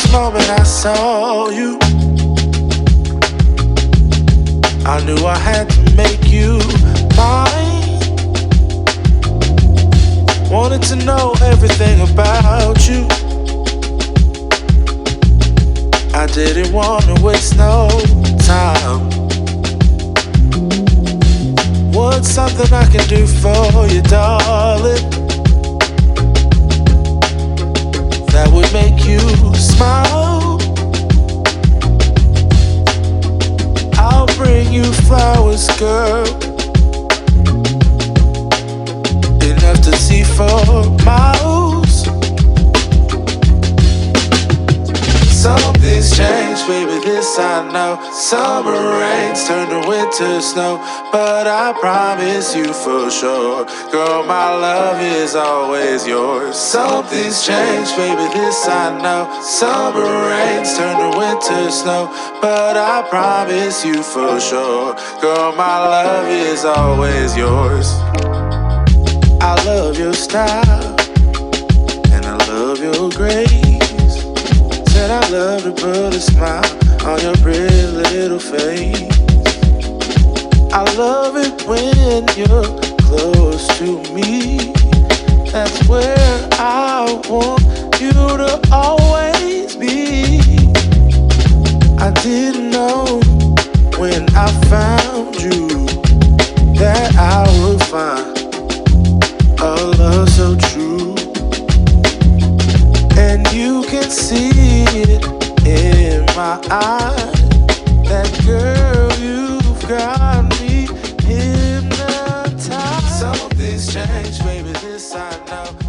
first moment I saw you, I knew I had to make you mine. Wanted to know everything about you. I didn't want to waste no time. What's something I can do for you, darling, that would make you smile? I'll bring you flowers, girl, enough to see for miles. Something's changed, baby, this I know. Summer rains turn to winter snow, but I promise you for sure, girl, my love is always yours. Something's changed, baby, this I know. Summer rains turn to winter snow, but I promise you for sure, girl, my love is always yours. I love your style, and I love your grace. Said I love to put a smile on your pretty little face. I love it when you're close to me. That's where I want you to always be. I didn't know when I found you that I would find a love so true. And you can see it in my eyes, that girl, you've got me hypnotized. Something's changed, baby, this I know.